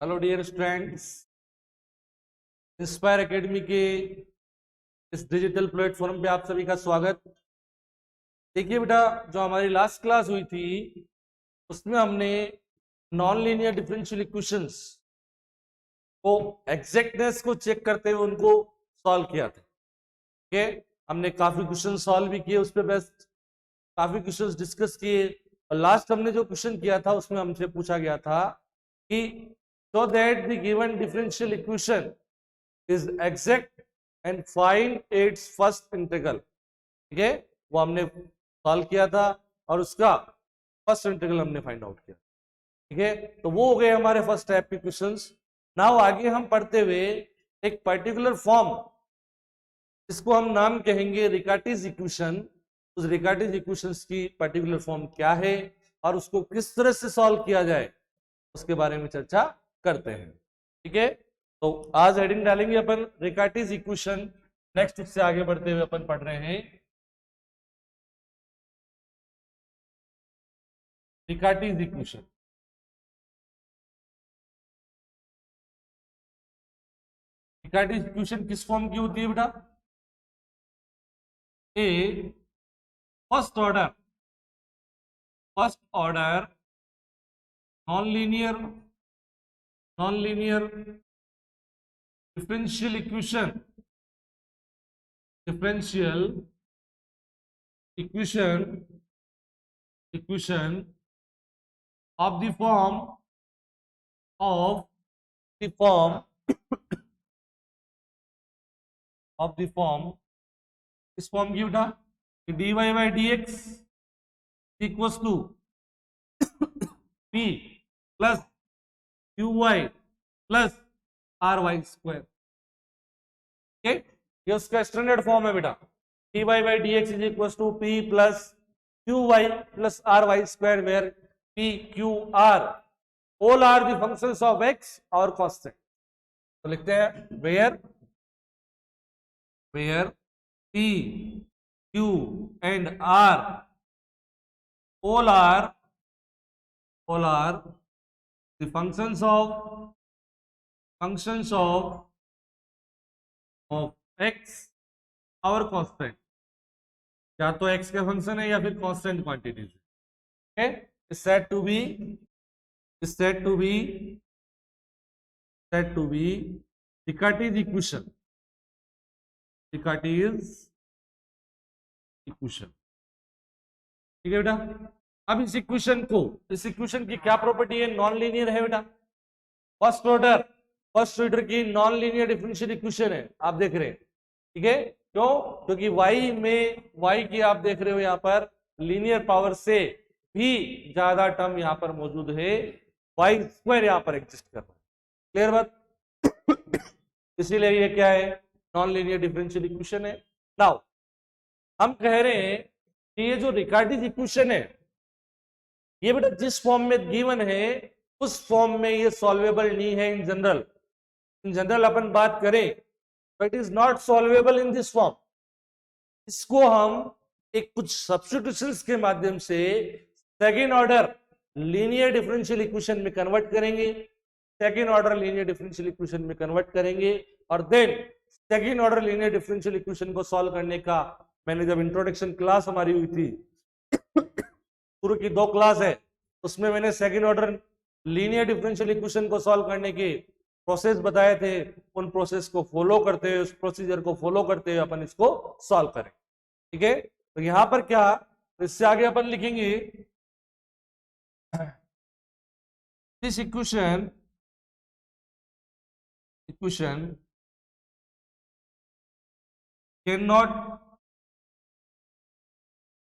Hello dear students, Inspire Academy के इस digital platform पे आप सभी का स्वागत। देखिए बेटा, जो हमारी लास्ट क्लास हुई थी उसमें हमने नॉन लीनियर डिफरेंशियल इक्वेशंस को एग्जैक्टनेस को चेक करते हुए उनको सॉल्व किया था। ठीक है, हमने काफी क्वेश्चन सॉल्व भी किए, उस पर बेस्ट काफी क्वेश्चंस डिस्कस किए। और लास्ट हमने जो क्वेश्चन किया था उसमें हमसे पूछा गया था कि so that the given differential equation is exact and find its first integral. ठीक है, वो हमने सॉल्व किया था और उसका फर्स्ट इंटीग्रल हमने फाइंड आउट किया। ठीक है, तो वो हो गए हमारे फर्स्ट टाइप के क्वेश्चंस। नाउ आगे हम पढ़ते हुए एक पर्टिकुलर फॉर्म, इसको हम नाम कहेंगे रिकार्टीज इक्वेशन। उस रिकार्टीज इक्वेशंस की पर्टिकुलर फॉर्म क्या है और उसको किस तरह से सॉल्व किया जाए उसके बारे में चर्चा करते हैं। ठीक है, तो आज हेडिंग डालेंगे अपन रिकार्टीज इक्वेशन। नेक्स्ट उससे आगे बढ़ते हुए अपन पढ़ रहे हैं रिकार्टीज इक्वेशन। रिकार्टीज इक्वेशन किस फॉर्म की होती है बेटा? A first order non linear differential equation equation of the form of the form इस फॉर्म की बेटा dy by D X equals to p plus Q Y plus R Y square. ठीक, ये उसका स्टैंडर्ड फॉर्म है बेटा। dy by D X is equals to p plus Q Y plus R Y square, where p q r all are the functions of x और constant। तो लिखते हैं where p q and r all are the functions of x और constant, या तो x का function है या फिर कांस्टेंट क्वांटिटीज है। is said to be Ricartes's equation। ठीक है बेटा, अब इस इक्वेशन की क्या प्रॉपर्टी है? नॉन लीनियर है बेटा। फर्स्ट ऑर्डर की नॉन लीनियर डिफरेंशियल इक्वेशन है, आप देख रहे हैं। ठीक है, क्यों? क्योंकि y की आप देख रहे हो यहाँ पर लीनियर पावर से भी ज्यादा टर्म यहाँ पर मौजूद है, वाई स्क्वायर यहाँ पर एग्जिस्ट कर रहा है। क्लियर बात? इसीलिए ये क्या है? नॉन लीनियर डिफरेंशियल इक्वेशन है। नाउ हम कह रहे हैं कि ये जो रिकार्टीज इक्वेशन है ये बेटा जिस फॉर्म में गिवन है उस फॉर्म में ये सॉल्वेबल नहीं है। इन जनरल अपन बात करें तो it is not solvable in this form. इसको हम एक कुछ सब्स्टिट्यूशंस के माध्यम से second order linear differential equation में कन्वर्ट करेंगे और then second order linear differential equation को सॉल्व करने का, मैंने जब इंट्रोडक्शन क्लास हमारी हुई थी, शुरू की 2 क्लास है, उसमें मैंने second order linear differential equation को सॉल्व करने के प्रोसेस बताए थे। उन प्रोसेस को फॉलो करते हुए, उस प्रोसीजर को फॉलो करते हुए अपन इसको सॉल्व करें। ठीक है, तो यहां पर क्या, इससे आगे अपन लिखेंगे this equation can not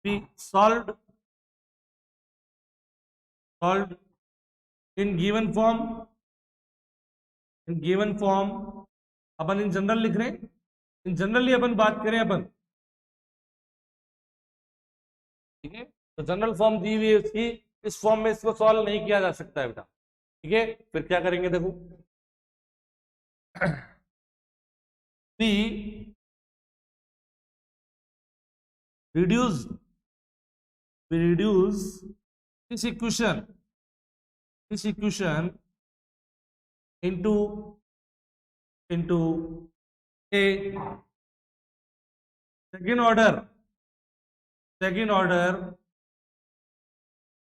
be solved in given form. Upon in general लिख रहे हैं, इन जनरली अपन बात करें अपन। ठीक है, तो जनरल फॉर्म दी हुई है उसकी, इस फॉर्म में इसको सॉल्व नहीं किया जा सकता है बेटा। ठीक है, फिर क्या करेंगे देखो, we reduce this equation into into A second order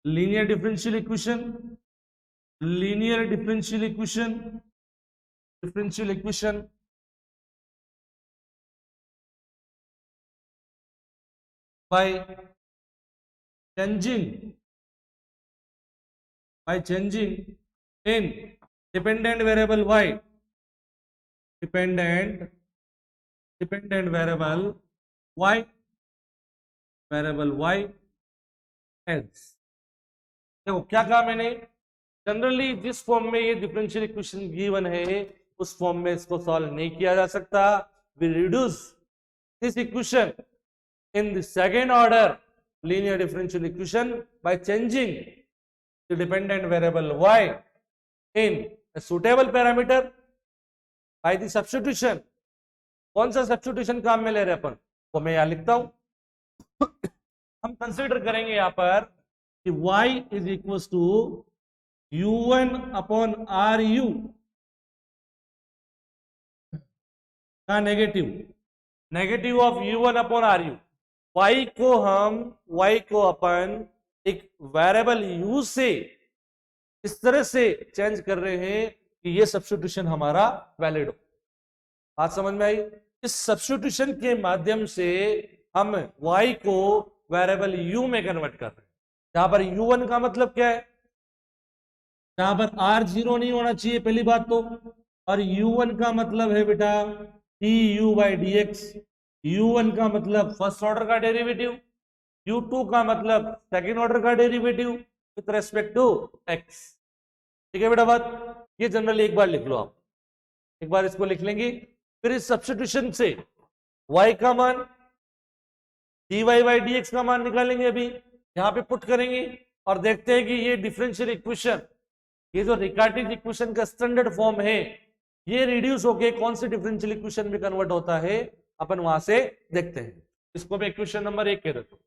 linear differential equation by changing in dependent variable y, dependent variable y else। देखो क्या कहा मैंने, जनरली जिस फॉर्म में ये डिफरेंशियल इक्वेशन गिवन है उस फॉर्म में इसको सॉल्व नहीं किया जा सकता। We reduce this equation in the second order linear differential equation by changing the dependent variable y in a suitable parameter by the substitution। कौन सा सब्स्टिट्यूशन काम में ले रहे हैं अपन, वो मैं यहां लिखता हूं। हम कंसीडर करेंगे यहां पर कि y is equal to u1 upon are U का negative of u1 upon are U. y को अपन एक वेरिएबल u से इस तरह से चेंज कर रहे हैं कि ये सब्स्टिट्यूशन हमारा वैलिड हो। बात समझ में आई? इस सब्स्टिट्यूशन के माध्यम से हम y को वेरिएबल u में कन्वर्ट कर रहे हैं। यहां पर u1 का मतलब क्या है, यहां पर r0 नहीं होना चाहिए पहली बात तो, और u1 का मतलब है बेटा du/dx। u1 का मतलब फर्स्ट ऑर्डर का डेरिवेटिव, u2 का मतलब सेकंड ऑर्डर का derivative with respect to x। ठीक है बेटा बात, ये जनरली एक बार लिख लो आप, एक बार इसको लिख लेंगे। फिर इस सब्स्टिट्यूशन से y का मान dy/dx का मान निकालेंगे, अभी यहां पे पुट करेंगे और देखते हैं कि ये डिफरेंशियल इक्वेशन, ये जो रिकार्टीज इक्वेशन का स्टैंडर्ड फॉर्म है, ये रिड्यूस होके कौन से डिफरेंशियल इक्वेशन में कन्वर्ट होता है, अपन वहां से देखते हैं। इसको मैं इक्वेशन नंबर 1 कह देता हूं।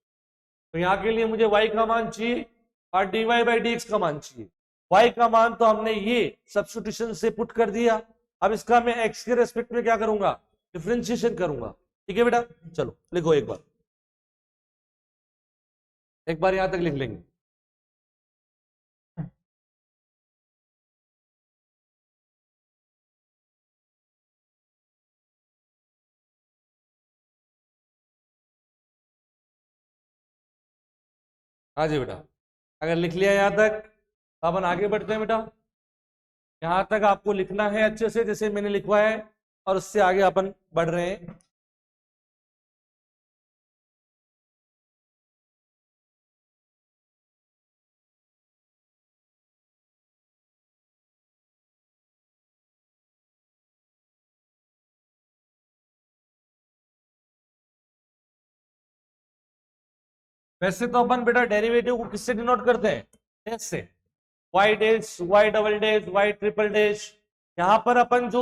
तो यहां के लिए मुझे y का मान चाहिए और dy/dx का मान चाहिए। y का मान तो हमने ये सब्स्टिट्यूशन से पुट कर दिया, अब इसका मैं x के रेस्पेक्ट में क्या करूंगा, डिफरेंशिएशन करूंगा। ठीक है बेटा, चलो लिखो एक बार यहां तक लिख लेंगे। हाँ जी बेटा, अगर लिख लिया यहां तक तो अपन आगे बढ़ते हैं बेटा। यहां तक आपको लिखना है अच्छे से जैसे मैंने लिखवाया है, और उससे आगे अपन बढ़ रहे हैं। वैसे तो अपन बेटा डेरिवेटिव को किससे डिनोट करते हैं, डैश से, y dash, y double dash, y triple dash. यहां पर अपन जो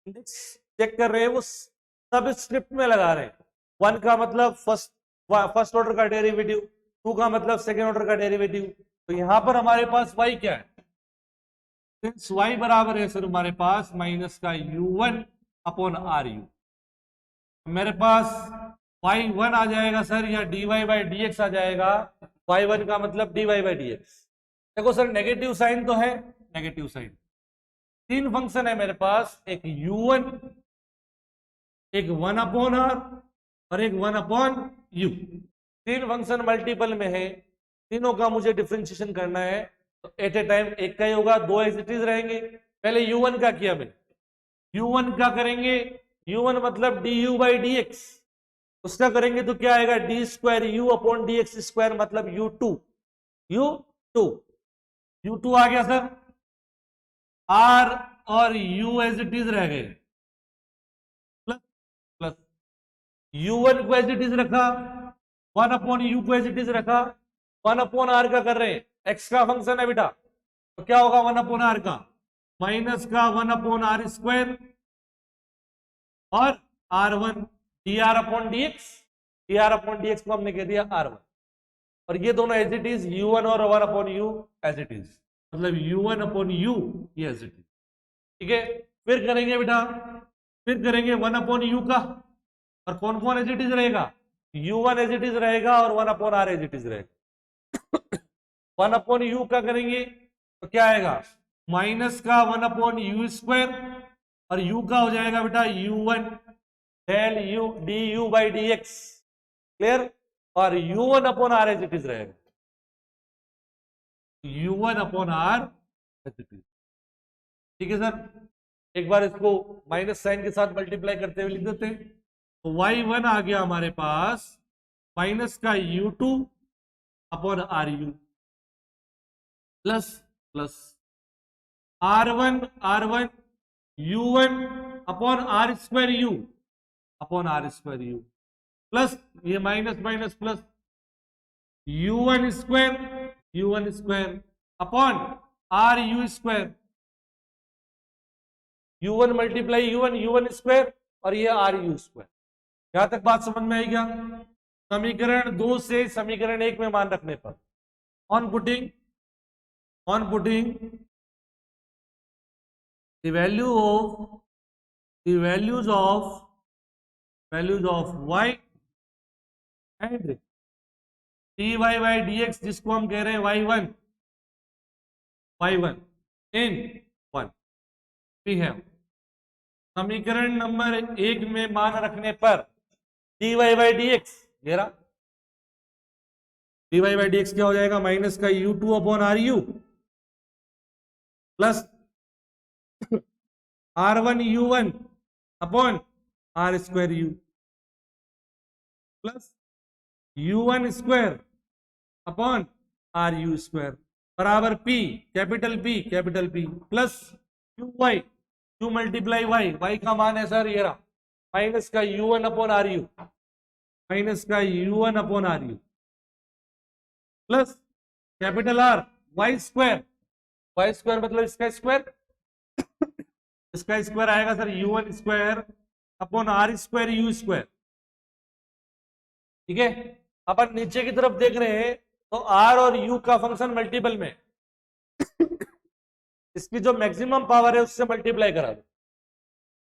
इंडेक्स चेक कर रहे हैं वो सब स्क्रिप्ट में लगा रहे हैं। 1 का मतलब फर्स्ट ऑर्डर का डेरिवेटिव, 2 का मतलब सेकेंड ऑर्डर का डेरिवेटिव। तो यहां पर हमारे पास y क्या है, सिंस y बराबर है सर हमारे पास माइनस का u1 अपॉन आर यू, मेरे पास y1 आ जाएगा सर, या dy/dx आ जाएगा। y1 का मतलब dy/dx। देखो सर नेगेटिव साइन तो है, नेगेटिव साइन, 3 फंक्शन है मेरे पास, एक u1, एक 1 अपॉन आर और एक 1 अपॉन यू। 3 फंक्शन मल्टीपल में है, तीनों का मुझे डिफरेंशिएशन करना है। तो एट ए टाइम एक का ही होगा, 2 एज इट इज रहेंगे। पहले u1 का किया मैंने, u1 का करेंगे, u1 मतलब du/dx, उसका करेंगे तो क्या आएगा, d² u अपॉन dx² मतलब u2 आ गया सर। r और u एज इट इज रह गए, प्लस u1 को एज इट इज रखा, 1 अपॉन u को एज इट इज रखा, 1 अपॉन r का कर रहे हैं, x का फंक्शन है बेटा, तो क्या होगा 1 अपॉन r का, माइनस का 1 अपॉन r² और r1 dr अपॉन dx को हमने कह दिया r1, और ये दोनों एज इट इज u1 और 1 upon u as it is, मतलब u1 अपॉन u ये एज इट इज। ठीक है, फिर करेंगे बेटा, फिर करेंगे 1/u का, और कौन कौन एज इट इज रहेगा, u1 एज इट इज रहेगा और 1/r एज इट इज रहेगा। 1/u का करेंगे तो क्या आएगा, माइनस का 1/u², और u का हो जाएगा बेटा u1 del u du by dx, clear, और u1/r एज इट इज रहेगा, u1/r एज इट इज। ठीक है सर, एक बार इसको माइनस साइन के साथ मल्टीप्लाई करते हुए लिख देते हैं, तो y1 आ गया हमारे पास माइनस का u2/ru plus plus r1 u1/r²u plus ये minus minus plus u1² upon ru², u1 multiply u1 और ये ru²। यहां तक बात समझ में आई क्या? समीकरण 2 से समीकरण 1 में मान रखने पर, on putting the values of y and dy by dx, जिसको हम कह रहे हैं y1 in 1, we have समीकरण नंबर 1 में मान रखने पर dy by dx, dy by dx क्या हो जाएगा, माइनस का u2/ru plus r1 u1 upon r²u plus u1² upon ru² बराबर p capital P plus q multiply y का मान है सर ये रहा, माइनस का u1/ru plus capital R y² मतलब इसका स्क्वायर आएगा सर u1² अपॉन r²u²। ठीक है, अपन नीचे की तरफ देख रहे हैं तो r और u का फंक्शन मल्टीपल में, इसकी जो मैक्सिमम पावर है उससे मल्टीप्लाई करा दो।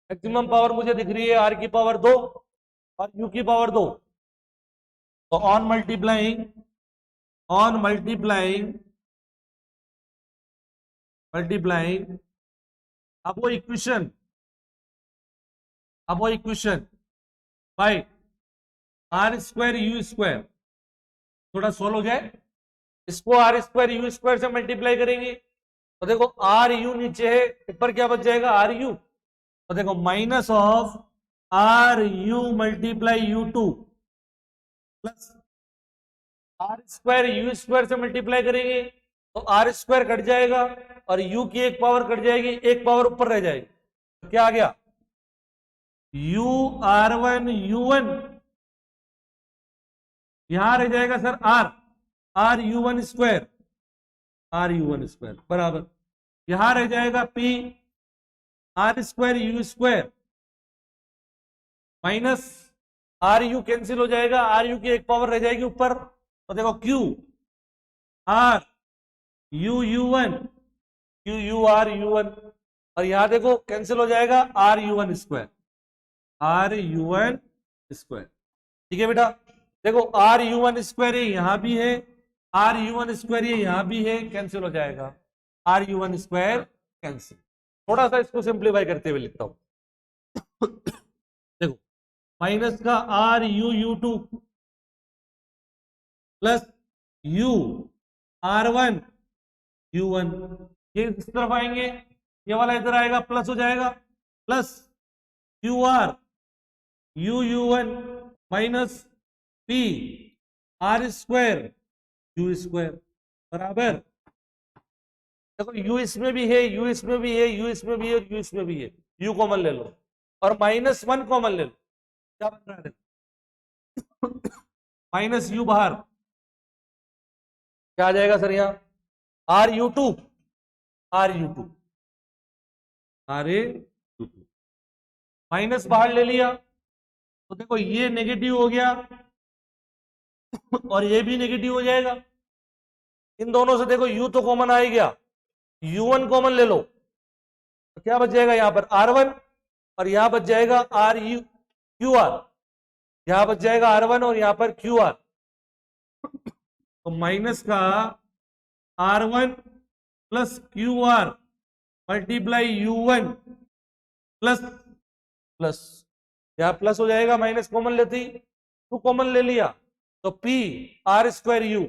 मैक्सिमम पावर मुझे दिख रही है r की पावर 2 और u की पावर 2, तो ऑन मल्टीप्लाइंग अब वो इक्वेशन बाय r²u², थोड़ा सोल्व हो जाए, इसको r²u² से मल्टीप्लाई करेंगे तो देखो ru नीचे है, ऊपर क्या बच जाएगा ru, तो देखो minus of ru multiply u2 plus r²u² से मल्टीप्लाई करेंगे तो r² कट जाएगा और u की एक पावर कट जाएगी, एक पावर ऊपर रह जाएगी, तो क्या आ गया r1 u1, यहां रह जाएगा सर ru1² बराबर, यहां रह जाएगा p r²u² minus ru cancel हो जाएगा, ru की एक पावर रह जाएगी ऊपर, तो देखो q r u1 और यहां देखो कैंसिल हो जाएगा ru1²। ठीक है बेटा, देखो ru1² यहां भी है, ru1² यहां भी है, कैंसिल हो जाएगा ru1² कैंसिल। थोड़ा सा इसको सिंप्लीफाई करते हुए लिखता हूं, देखो माइनस का ru2 plus u r1 u1, ये इस तरफ आएंगे, ये वाला इधर आएगा प्लस हो जाएगा, plus qr u1 minus p r²u² बराबर, देखो u इसमें भी है, u इसमें भी है, u इसमें भी है, u इसमें भी है, u कॉमन ले लो और -1 कॉमन ले लो, क्या बन रहा है माइनस u बाहर, क्या आ जाएगा सर यहाँ ru2 माइनस बाहर ले लिया तो देखो ये नेगेटिव हो गया और ये भी नेगेटिव हो जाएगा, इन दोनों से देखो u तो कॉमन आ ही गया, u1 कॉमन ले लो तो क्या बच जाएगा यहाँ पर R1 और यहाँ बच जाएगा QR, यहाँ बच जाएगा R1 और यहाँ पर QR। तो माइनस का R1 plus QR multiply U1 plus plus, यहां प्लस हो जाएगा, माइनस कॉमन लेती, टू कॉमन ले लिया तो P R square U,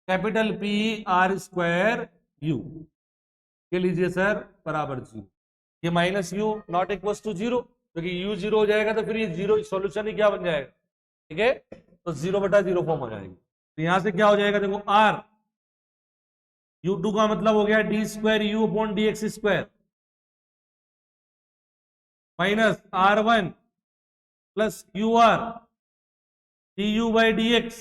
capital P R square U के लीजिए सर बराबर 0। ये minus U not equal to 0, क्योंकि U 0 हो जाएगा तो फिर ये 0 सॉल्यूशन ही क्या बन जाएगा, ठीक है, तो 0/0 फॉर्म हो जाएगी। तो यहां से क्या हो जाएगा, देखो R U2 का मतलब हो गया D square U upon dx square minus R1 plus QR du/dx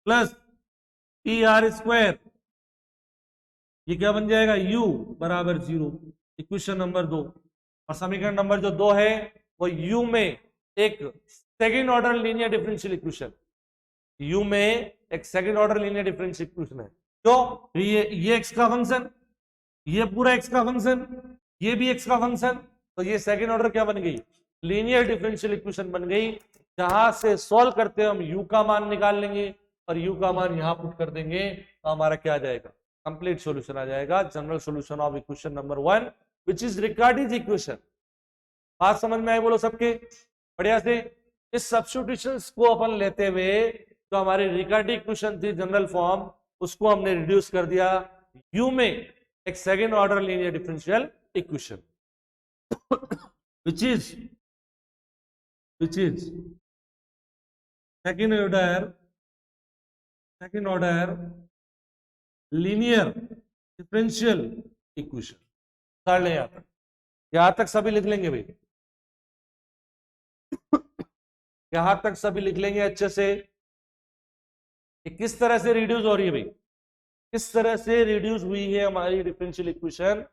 plus PR square, ये क्या बन जाएगा, U बराबर 0। Equation number 2। और समीकरण नंबर जो 2 है वो U में एक second order linear differential equation, U में एक second order linear differential equation है। तो ये x का फंक्शन, ये पूरा x का फंक्शन, ये भी x का फंक्शन, तो ये सेकेंड ऑर्डर क्या बन गई, लीनियर डिफरेंशियल इक्वेशन बन गई, जहां से सॉल्व करते हैं हम u का मान निकाल लेंगे और u का मान यहां पुट कर देंगे, तो हमारा क्या आ जाएगा, कंप्लीट सॉल्यूशन आ जाएगा, general solution of equation number 1 which is Riccati's equation. बात समझ में आई बोलो सबके, बढ़िया से। इस सब्स्टिट्यूशंस को अपन लेते हुए जो हमारी रिकार्डिज इक्वेशन थी जनरल फॉर्म, उसको हमने रिड्यूस कर दिया u में एक second order linear differential equation which is second order linear differential equation। कर ले यहां तक सभी लिख लेंगे भाई, यहां तक सभी लिख लेंगे अच्छे से। किस तरह से रिड्यूस हो रही है भाई, किस तरह से रिड्यूस हुई है हमारी डिफरेंशियल इक्वेशन।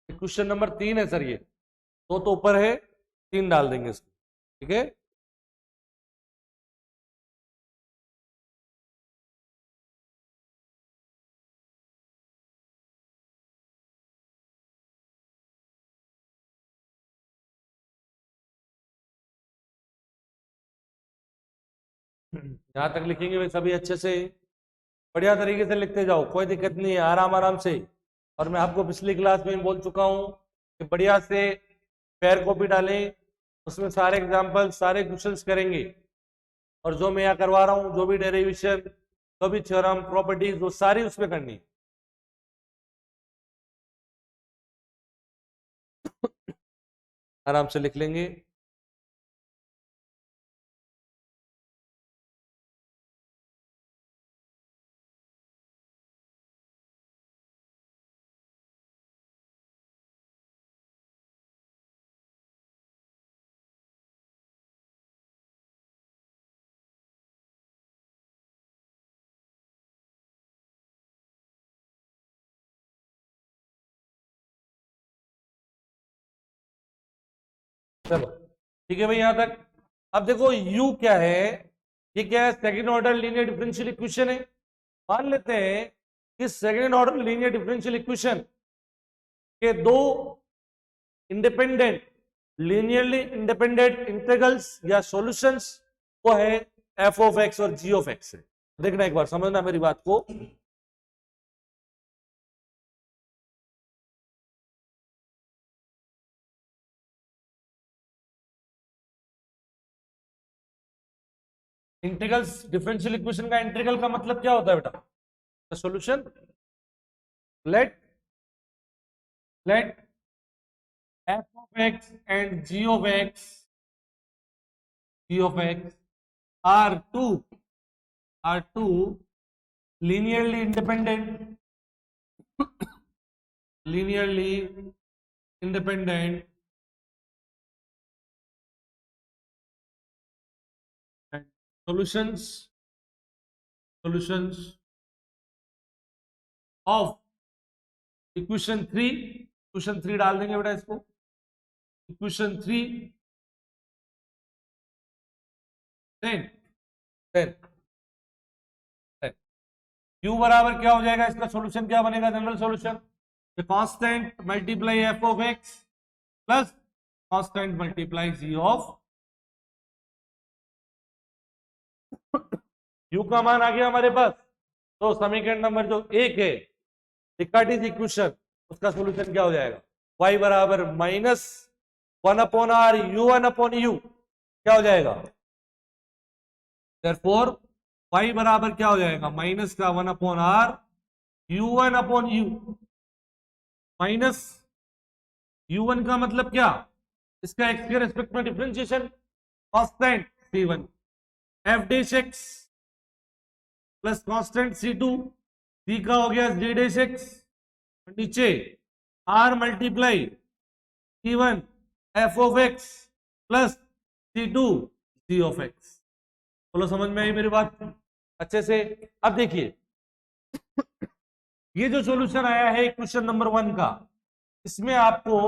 क्वेश्चन नंबर 3 है सर, ये दो तो ऊपर है, 3 डाल देंगे इसको, ठीक है। यहां तक लिखेंगे वे सभी अच्छे से, बढ़िया तरीके से लिखते जाओ, कोई दिक्कत नहीं है, आराम आराम से। और मैं आपको पिछली क्लास में बोल चुका हूं कि बढ़िया से पेयर कॉपी डालें, उसमें सारे एग्जाम्पल सारे क्वेश्चंस करेंगे, और जो मैं यहाँ करवा रहा हूँ, जो भी डेरिवेशन, जो भी थ्योरम प्रॉपर्टीज, वो सारी उसमें करनी है। आराम से लिख लेंगे। चलो ठीक है भाई यहां तक। अब देखो u क्या है, ये क्या है, second order linear differential equation है। मान लेते हैं कि second order linear differential equation के दो इंडिपेंडेंट लीनियरली इंडिपेंडेंट इंटीग्रल्स या सॉल्यूशंस वो है f ऑफ x और g ऑफ x है। देखना एक बार, समझना मेरी बात को। इंटीग्रल्स डिफरेंशियल इक्वेशन का इंटीग्रल का मतलब क्या होता है बेटा, solution. Let f of x and g of x are two linearly independent and solutions of equation 3 डाल देंगे बेटा इसको, इक्वेशन 3 10 10 10 क्यू बराबर क्या हो जाएगा, इसका सॉल्यूशन क्या बनेगा, general solution constant multiply f of x plus constant multiply g of u का मान आ गया हमारे पास। तो समीकरण नंबर जो एक है रिकार्डिस इक्वेशन, उसका सॉल्यूशन क्या हो जाएगा, y बराबर माइनस 1/r u1/u क्या हो जाएगा, therefore y बराबर क्या हो जाएगा, माइनस का 1/r u1/u माइनस u1 का मतलब क्या, इसका x के रेस्पेक्ट में differentiation constant c1 f dash x plus constant c2 c का हो गया z डैश x, नीचे r multiply c1 f of x plus c2 g of x। बोलो समझ में आई मेरी बात अच्छे से। अब देखिए ये जो सॉल्यूशन आया है क्वेश्चन नंबर 1 का, इसमें आपको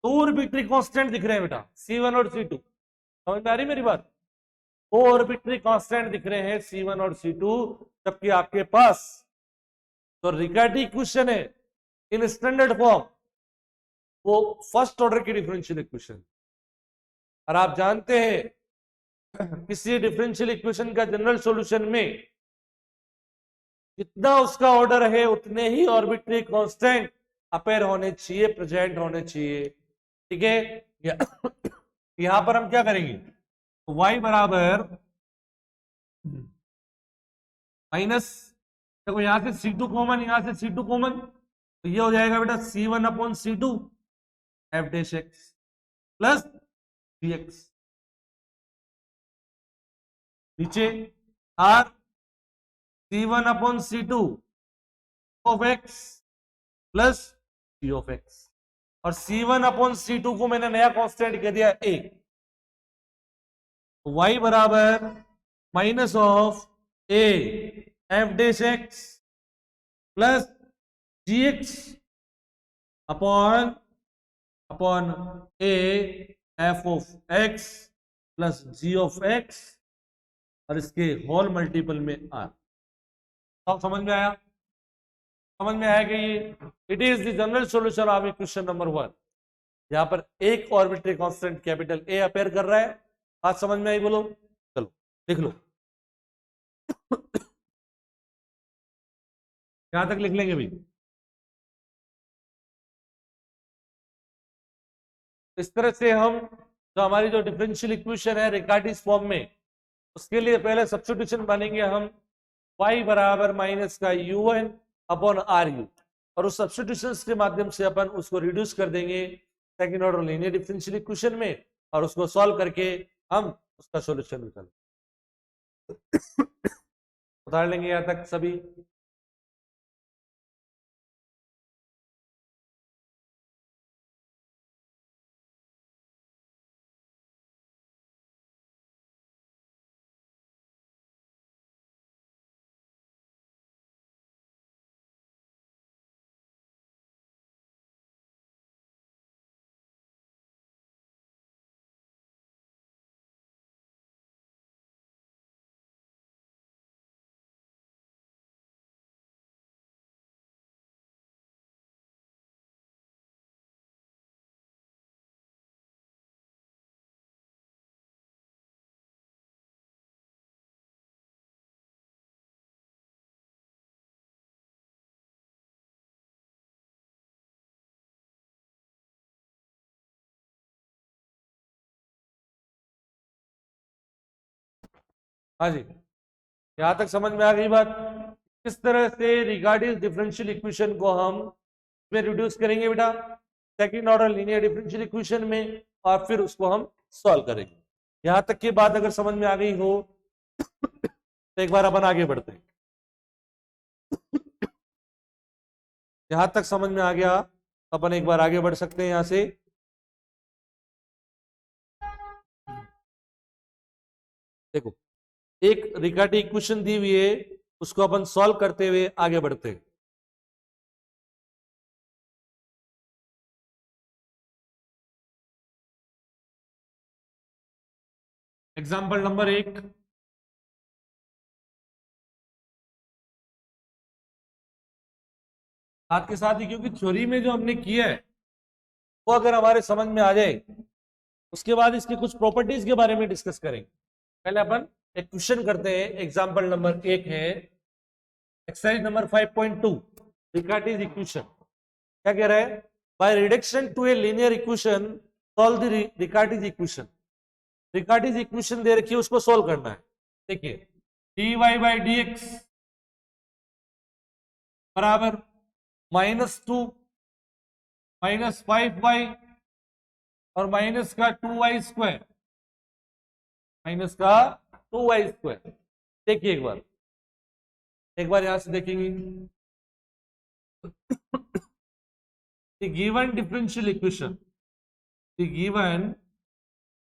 दो आर्बिट्री कांस्टेंट दिख रहे हैं बेटा, c1 और c2, समझ में आ रही मेरी बात, दो आर्बिट्री कांस्टेंट दिख रहे हैं c1 और c2, जबकि आपके पास तो रिकर्सिव इक्वेशन है इन स्टैंडर्ड फॉर्म, वो फर्स्ट ऑर्डर की डिफरेंशियल इक्वेशन। और आप जानते हैं किसी डिफरेंशियल इक्वेशन का जनरल सॉल्यूशन में जितना उसका ऑर्डर है उतने ही ऑर्बिट्री कांस्टेंट अपेयर होने चाहिए, प्रेजेंट होने चाहिए, ठीक है। यहां पर हम क्या करेंगे, तो y बराबर माइनस, देखो यहां से c2 कॉमन, यहां से c2 कॉमन, तो ये हो जाएगा बेटा c1/c2 f dash x plus dx, नीचे r c1/c2 of x plus g of x, और c1/c2 को मैंने नया कांस्टेंट कह दिया a, y बराबर minus of a f dash x plus gx upon a f of x plus g of x और इसके होल मल्टीपल में r। सब समझ में आया, समझ में आया कि ये it is the general solution of equation number 1। यहां पर एक arbitrary constant capital A appear कर रहा है, बात समझ में आई, बोलो चलो लिख लो। यहां तक लिख लेंगे भाई, इस तरह से हम जो हमारी जो डिफरेंशियल इक्वेशन है रिकार्डिस फॉर्म में, उसके लिए पहले सब्स्टिट्यूशन बनेंगे हम y बराबर माइनस का u1 अपॉन आर यू, और उस सब्स्टिट्यूशन के माध्यम से अपन उसको रिड्यूस कर देंगे second order linear differential equation में, और उसको सॉल्व करके हम उसका सॉल्यूशन निकालेंगे। उतार लेंगे यहां तक सभी। हाँ जी, यहां तक समझ में आ गई बात, किस तरह से रिगार्डिंग डिफरेंशियल इक्वेशन को हम में रिड्यूस करेंगे बेटा second order linear differential equation में, और फिर उसको हम सॉल्व करेंगे। यहां तक की बात अगर समझ में आ गई हो तो एक बार अपन आगे बढ़ते हैं। यहां तक समझ में आ गया, अपन एक बार आगे बढ़ सकते हैं यहां से। देखो एक रिगार्डिंग इक्वेशन दी हुई है, उसको अपन सॉल्व करते हुए आगे बढ़ते हैं। एग्जाम्पल नंबर 1, साथ के साथ ही क्योंकि थ्योरी में जो हमने किया है वो अगर हमारे समझ में आ जाए उसके बाद इसकी कुछ प्रॉपर्टीज के बारे में डिस्कस करेंगे। पहले अपन एक क्वेश्चन करते हैं। एग्जाम्पल नंबर 1 है एक्सरसाइज नंबर 5.2 रिकार्टीज इक्वेशन। क्या कह रहा है? By reduction to a linear equation solve the Riccati's equation. Riccati's equation दे रखी है, उसको सोल्व करना है। देखिए dy बाई डी एक्स बराबर -2 -5y और माइनस का 2y², माइनस का 2y²। देखिए एक बार यहां से देखेंगे given differential equation, given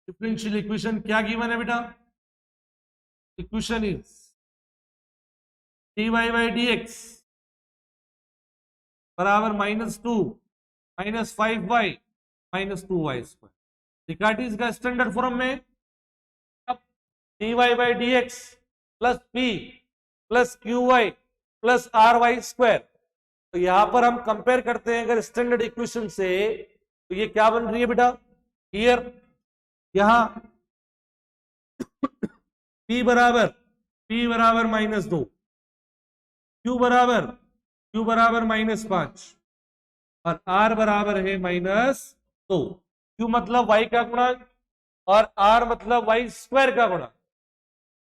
differential equation क्या गिवन है बेटा? Equation is dy by D x बराबर -2 -5y -2y²। रिकार्टीज का स्टैंडर्ड फॉर्म में dy by D x plus p plus Q Y plus R Y square. तो यहां पर हम कंपेयर करते हैं अगर स्टैंडर्ड इक्वेशन से, तो ये क्या बन रही है बेटा? हियर यहां p बराबर -2, q बराबर -5 और r बराबर है -2। q मतलब y का गुणक और r मतलब y² का गुणक।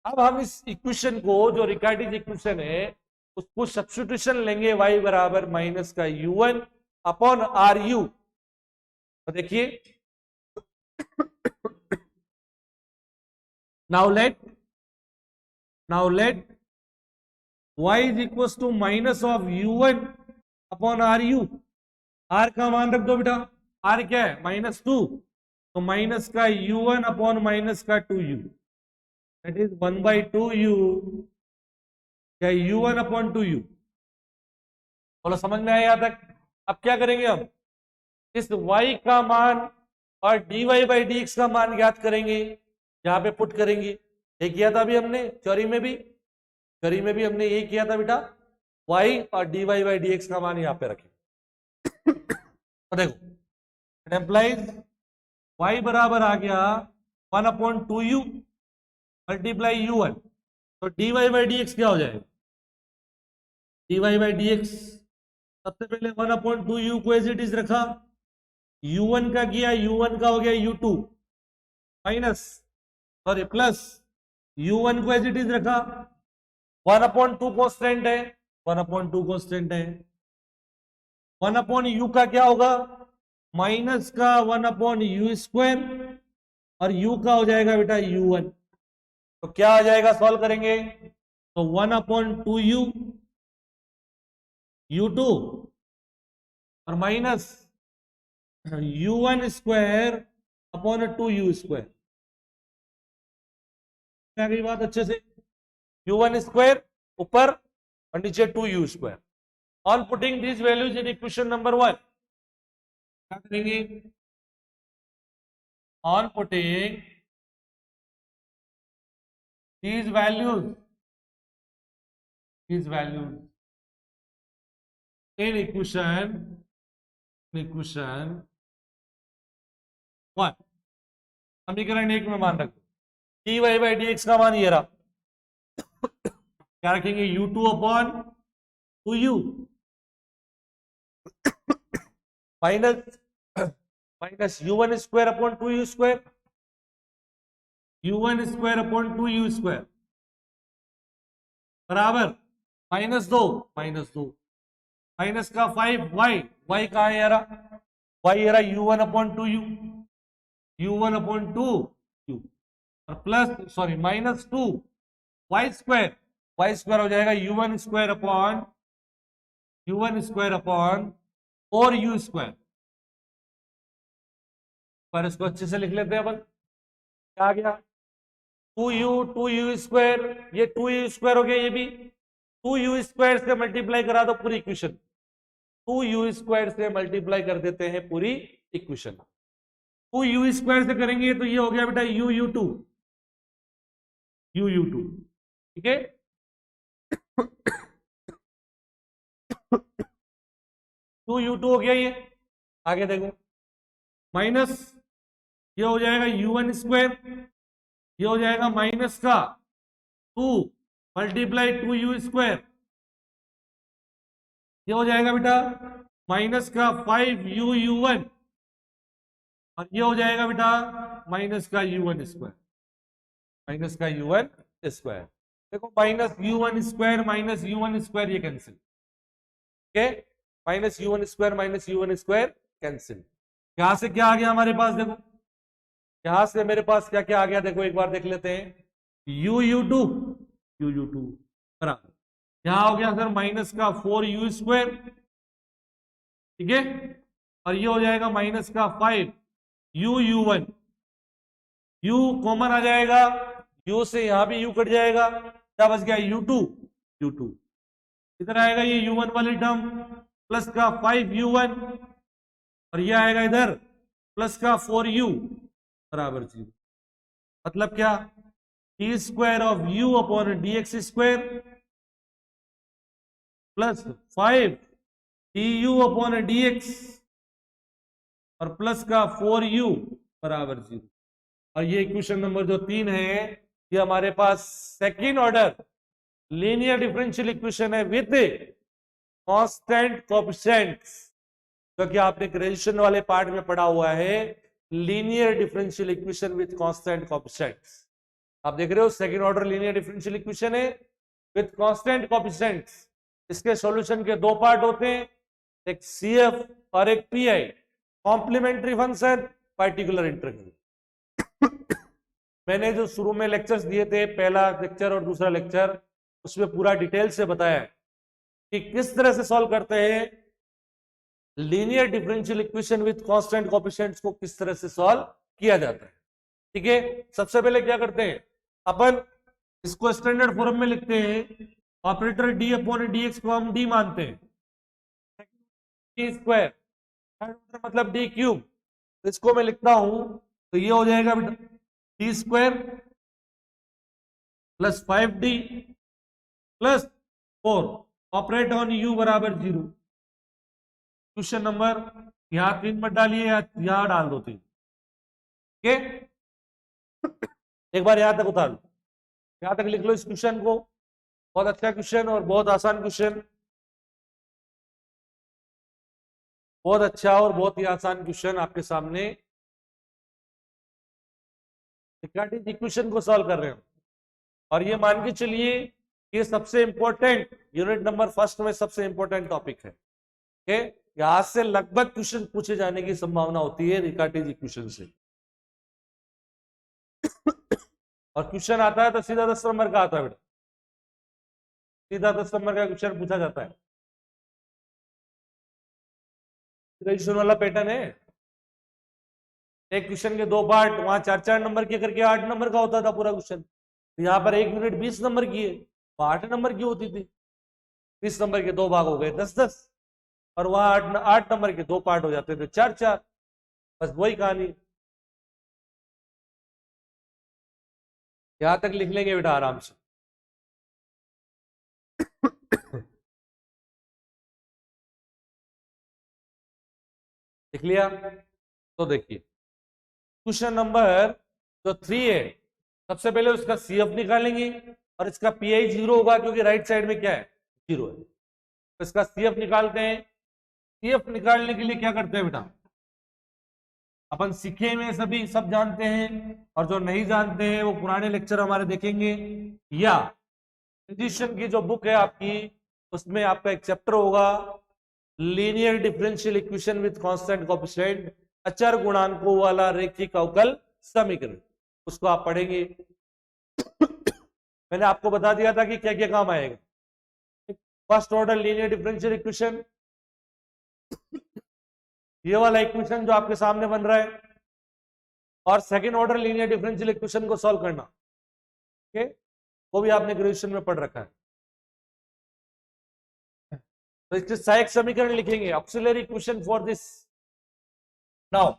अब हम इस इक्वेशन को, जो रिकार्टीज इक्वेशन है, उसको सब्स्टिट्यूशन लेंगे y बराबर माइनस का u1 अपॉन आर यू। तो देखिए now let y is equal to minus of u1 upon are u. r का मान रख दो बेटा, r क्या है? -2, तो माइनस का u1 अपॉन माइनस का 2u, दैट इज 1/2u या u1 अपॉन 2u। बोलो समझ में आया यहां तक? अब क्या करेंगे हम? इस y का मान और dy बाई डी एक्स का मान ज्ञात करेंगे, यहां पे पुट करेंगे। ये किया था अभी हमने थ्योरी में भी हमने यही किया था बेटा, y और dy बाई डी एक्स का मान यहां पे रखें। तो देखो इट एम्प्लाइज y बराबर आ गया 1/2u मल्टीप्लाई u1। तो dy बाई डी एक्स क्या हो जाएगा? dy बाई डी एक्स सबसे पहले 1/2u को एज इट इज रखा, u1 का किया, u1 का हो गया u2 प्लस u1 को एज इट इज रखा, 1/2 कांस्टेंट है, 1/2 कांस्टेंट है। 1/u का क्या होगा? माइनस का 1/u² और u का हो जाएगा बेटा u1। तो क्या आ जाएगा? सॉल्व करेंगे तो 1/2u u2 और माइनस u1² अपॉन 2u²। क्या गई बात अच्छे से? u1² ऊपर और नीचे 2u²। On putting this values in equation number 1, क्या करेंगे? On putting these values in equation 1, समीकरण 1 में मान रखो dy बाई डी एक्स का मान ये रहा। क्या रखेंगे? u2 upon 2u minus u1² upon 2u², u1² upon 2u² बराबर -2 माइनस का 5y, y कहा है यारा? y यारा u1 upon 2u, u1 upon 2u और प्लस -2 y² हो जाएगा u1² अपॉन 4u²। पर इसको अच्छे से लिख लेते हैं अपन। क्या आ गया? 2u², ये 2u² हो गया, ये भी 2u² से मल्टीप्लाई करा दो पूरी इक्वेशन, 2u² से मल्टीप्लाई कर देते हैं पूरी इक्वेशन। 2u² से करेंगे तो ये हो गया बेटा u u2 u(u2), ठीक है। 2u2 हो गया ये। आगे देखो, माइनस ये हो जाएगा u1 स्क्वायर, ये हो जाएगा माइनस का 2 मल्टीप्लाई 2u स्क्वायर, ये हो जाएगा बेटा माइनस का 5u(u1), और ये हो जाएगा बेटा माइनस का u1 स्क्वायर, माइनस का u1 स्क्वायर। देखो माइनस u1 स्क्वायर ये कैंसिल, ठीक है, माइनस u1 स्क्वायर कैंसिल। यहां से क्या आ गया हमारे पास, देखो यहां से मेरे पास क्या क्या आ गया, देखो एक बार देख लेते हैं। u(u2) बराबर, यहां हो गया सर माइनस का 4u(स्क्वायर), ठीक है, और ये हो जाएगा माइनस का 5u(u1), u कॉमन आ जाएगा, u से यहां भी u कट जाएगा, क्या बच गया u2, इधर आएगा ये u1 वाली टर्म प्लस का 5u1, और ये आएगा इधर प्लस का 4u बराबर 0। मतलब क्या, D square of u upon dx² plus 5 du upon dx और प्लस का 4u बराबर 0। और ये इक्वेशन नंबर जो 3 है, ये हमारे पास second order linear differential equation है विद कांस्टेंट कोएफिशिएंट्स, क्योंकि आपने ग्रेजुएशन वाले पार्ट में पढ़ा हुआ है linear differential equation with constant coefficients. आप देख रहे हो second order linear differential equation है विद कांस्टेंट कोएफिशिएंट्स। इसके सॉल्यूशन के दो पार्ट होते हैं, एक CF और एक PI, complementary function, particular integral. मैंने जो शुरू में लेक्चर्स दिए थे, पहला लेक्चर और दूसरा लेक्चर, उसमें पूरा डिटेल से बताया कि किस तरह से सॉल्व करते हैं linear differential equation with constant coefficients को, किस तरह से सॉल्व किया जाता है, ठीक है। सबसे पहले क्या करते हैं, अपन इसको स्टैंडर्ड फॉर्म में लिखते हैं, ऑपरेटर d अपॉन dx को हम d मानते हैं, d स्क्वायर मतलब d क्यूब, इसको मैं लिखता हूं तो ये हो जाएगा d square plus 5d plus 4, operate on u बराबर 0। क्वेश्चन नंबर यहां 3 मत डालिए, यहां डाल दो 3, ठीक है। एक बार यहां तक उतार लो, यहां तक लिख लो इस क्वेश्चन को। बहुत अच्छा क्वेश्चन और बहुत आसान क्वेश्चन, बहुत अच्छा और बहुत ही आसान क्वेश्चन आपके सामने। रिकार्डिंग इक्वेशन को सॉल्व कर रहे हैं, और ये मान के चलिए ये सबसे इंपॉर्टेंट यूनिट नंबर फर्स्ट में सबसे इंपॉर्टेंट टॉपिक है, ठीक है। यहां से लगभग क्वेश्चन पूछे जाने की संभावना होती है रिकार्डिंग इक्वेशन से। और क्वेश्चन आता है तो सीधा 10 नंबर का आता है बेटा, सीधा 10 नंबर का क्वेश्चन पूछा जाता है। ग्रेजुएशन वाला पैटर्न है, एक क्वेश्चन के 2 पार्ट, वहां 4-4 नंबर के करके 8 नंबर का होता था पूरा क्वेश्चन। यहाँ पर 1 यूनिट 20 नंबर की है, 8 नंबर की होती थी, 20 नंबर के 2 भाग हो गए 10-10, और वहां 8 नंबर के 2 पार्ट हो जाते थे 4-4, बस वही कहानी। यहां तक लिख लेंगे बेटा आराम से। लिख लिया तो देखिए क्वेश्चन नंबर जो 3 है, सबसे पहले उसका CF निकालेंगे, और इसका PI 0 होगा क्योंकि राइट साइड में क्या है 0 है, तो इसका CF निकालते हैं। CF निकालने के लिए क्या करते हैं बेटा, अपन सीखे में सभी सब जानते हैं, और जो नहीं जानते हैं वो पुराने लेक्चर हमारे देखेंगे, या फिजिशियन की जो बुक है आपकी, उसमें आपका एक चैप्टर होगा linear differential equation with constant coefficient, अचर गुणांकों वाला रैखिक अवकल समीकरण, उसको आप पढ़ेंगे। मैंने आपको बता दिया था कि क्या क्या काम आएगा। First order linear differential equation, ये वाला इक्वेशन जो आपके सामने बन रहा है, और second order linear differential equation को सॉल्व करना, ठीक है, वो भी आपने ग्रेजुएशन में पढ़ रखा है। तो इसके सहायक समीकरण लिखेंगे, auxiliary equation for this. Now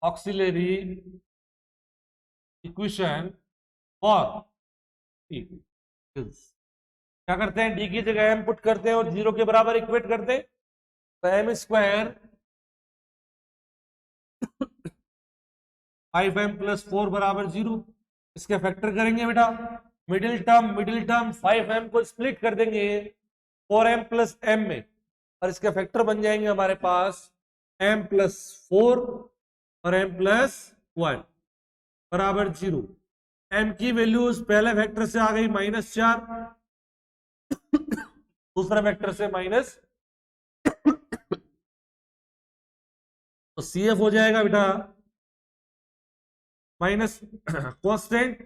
auxiliary equation for T. क्या करते हैं, डी की जगह एम पुट करते हैं और 0 के बराबर इक्वेट करते हैं, तो एम स्क्वायर 5m + 4 बराबर 0। इसके फैक्टर करेंगे बेटा, मिडिल टर्म 5m को स्प्लिट कर देंगे 4m + m में, और इसके फैक्टर बन जाएंगे हमारे पास m + 4 और m + 1 बराबर 0। m की वैल्यूज पहले फैक्टर से आ गई -4, दूसरा फैक्टर से माइनस, तो CF हो जाएगा बेटा माइनस कॉन्स्टेंट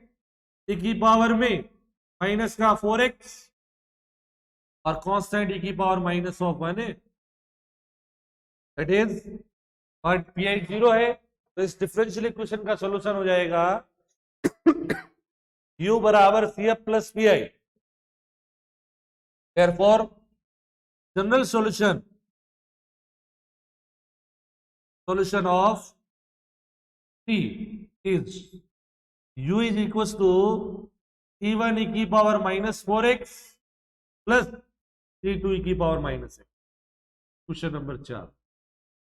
e की पावर में माइनस का 4x और कॉन्स्टेंट e की पावर -1 है, दैट इज, और पीआई 0 है, तो इस डिफरेंशियल इक्वेशन का सॉल्यूशन हो जाएगा u बराबर CF + PI। therefore general solution of T is u is equals to C1 e की power -4x plus C2 e की पावर -x। क्वेश्चन नंबर 4,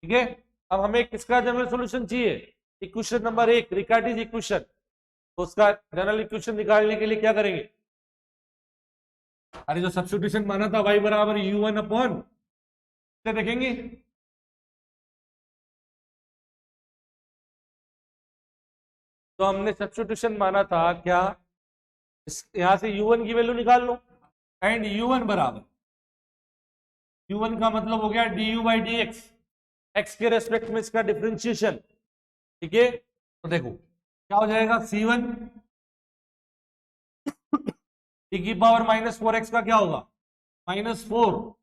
ठीक है। अब हमें किसका जनरल सॉल्यूशन चाहिए, इक्वेशन नंबर 1 रिकार्टीज इक्वेशन, तो उसका जनरल इक्वेशन निकालने के लिए क्या करेंगे, अरे जो सब्स्टिट्यूशन माना था y बराबर u1 अपॉन, देखेंगे तो हमने सब्स्टिट्यूशन माना था क्या, यहां से u1 की वैल्यू निकाल लो, एंड u1 बराबर, u1 का मतलब हो गया du/dx, x के रेस्पेक्ट में इसका डिफरेंशिएशन, ठीक है। तो देखो क्या हो जाएगा, C1 e की पावर -4x का क्या होगा, -4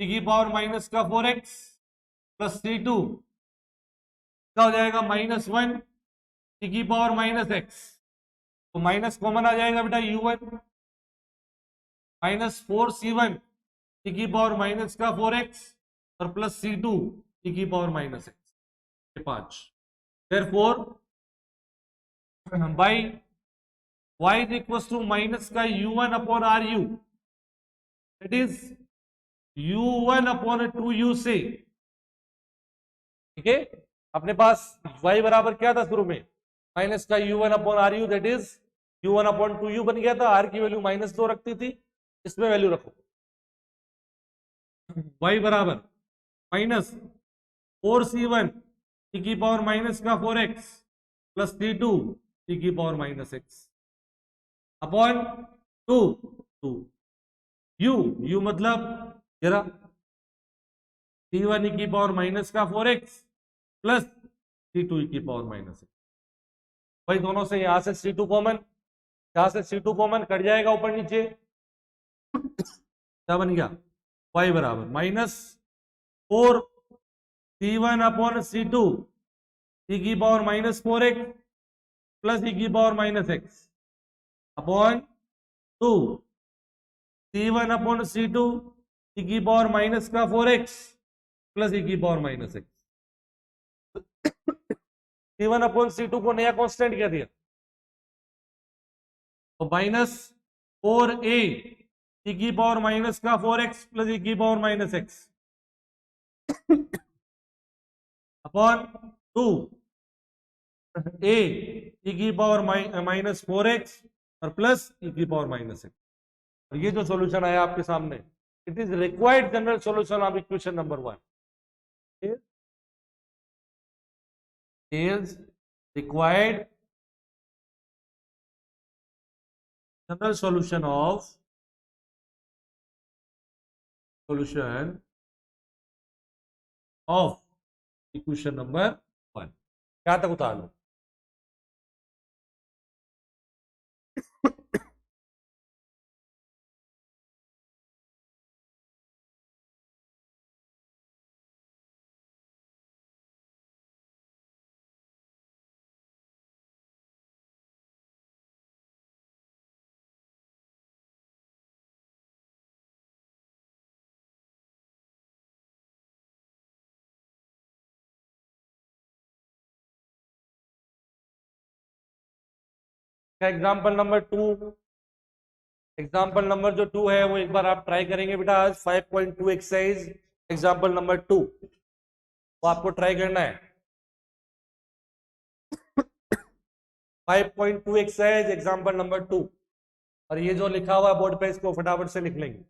e की पावर -4x प्लस C2 क्या हो जाएगा, -1 e की पावर -x, तो माइनस कॉमन आ जाएगा बेटा u1, -4C1 e की पावर -4x और प्लस C2 e की power -x, 5। therefore by y is equal to minus का u1 upon ru, it is u1 upon 2u से, ठीक है। अपने पास y बराबर क्या था शुरू में, माइनस का u1 upon ru, that is u1 upon 2u बन गया था, r की वैल्यू -2 रखती थी, इसमें वैल्यू रखो, y बराबर -4C1 e की power -4x plus C2 e की पावर -x अपॉन 2 u मतलब जरा C1 e की power -4x plus C2 e की पावर -x, भाई दोनों से यहां से C2 कॉमन, यहां से C2 कॉमन कट जाएगा ऊपर नीचे, क्या बन गया, y बराबर -4C1 अपॉन C2 e की पावर -4x प्लस e की power -x upon 2 C1 upon C2 e की पावर -4x प्लस e की power -x। C1 upon C2 को नया कांस्टेंट क्या दिया, तो -4a e की पावर -4x प्लस e की power -x upon 2 a e की पावर -4x और प्लस e की पावर -x। और ये जो सॉल्यूशन आया आपके सामने, it is required general solution of equation number 1, is required general solution of equation number 1। क्या तक उतार लो। एग्जाम्पल नंबर 2, एग्जाम्पल नंबर जो 2 है वो एक बार आप ट्राई करेंगे बेटा आज 5.2 एक्सरसाइज एग्जाम्पल नंबर 2 वो आपको ट्राई करना है। 5.2 एक्सरसाइज एग्जाम्पल नंबर 2, और ये जो लिखा हुआ है बोर्ड पे इसको फटाफट से लिख लेंगे।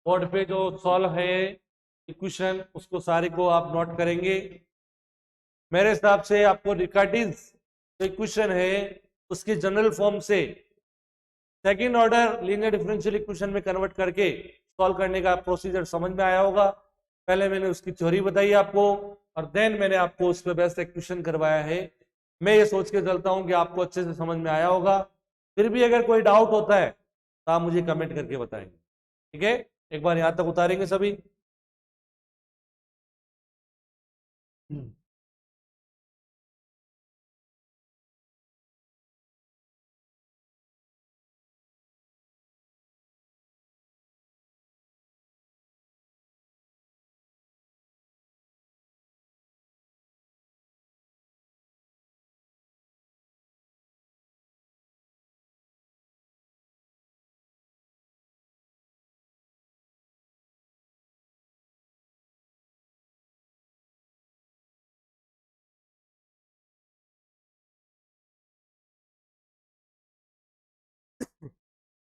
बोर्ड पे जो सॉल्व है इक्वेशन उसको सारे को आप नोट करेंगे। मेरे हिसाब से आपको रिकार्डिस जो इक्वेशन है उसके जनरल फॉर्म से second order linear differential equation में कन्वर्ट करके सॉल्व करने का प्रोसीजर समझ में आया होगा। पहले मैंने उसकी थ्योरी बताई आपको और देन मैंने आपको उस पर बेस्ट इक्वेशन करवाया है। मैं ये सोच के चलता हूं कि आपको अच्छे से समझ में आया होगा। फिर भी अगर कोई डाउट होता है तो आप मुझे कमेंट करके बताएंगे, ठीक है। एक बार यहां तक उतारेंगे सभी।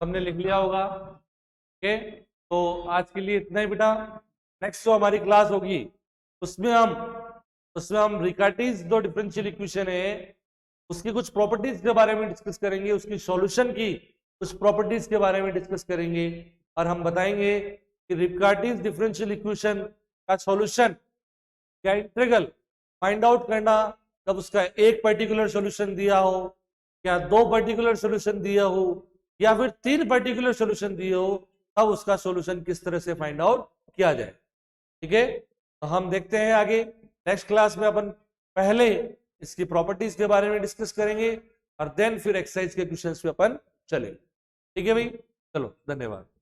हमने लिख लिया होगा, ओके। तो आज के लिए इतना ही बेटा। नेक्स्ट जो हमारी क्लास होगी उसमें हम रिकार्टीज जो डिफरेंशियल इक्वेशन है उसकी कुछ प्रॉपर्टीज के बारे में डिस्कस करेंगे, उसकी सॉल्यूशन की कुछ प्रॉपर्टीज के बारे में डिस्कस करेंगे और हम बताएंगे कि रिकार्टीज डिफरेंशियल इक्वेशन का सॉल्यूशन या इंटीग्रल फाइंड आउट करना जब उसका एक पर्टिकुलर सॉल्यूशन दिया हो या दो पर्टिकुलर सॉल्यूशन दिया हो या फिर तीन पर्टिकुलर सॉल्यूशन दिए हो तब उसका सॉल्यूशन किस तरह से फाइंड आउट किया जाए, ठीक है। तो हम देखते हैं आगे नेक्स्ट क्लास में अपन पहले इसकी प्रॉपर्टीज के बारे में डिस्कस करेंगे और देन फिर एक्सरसाइज के क्वेश्चंस पे अपन चलेंगे, ठीक है भाई। चलो धन्यवाद।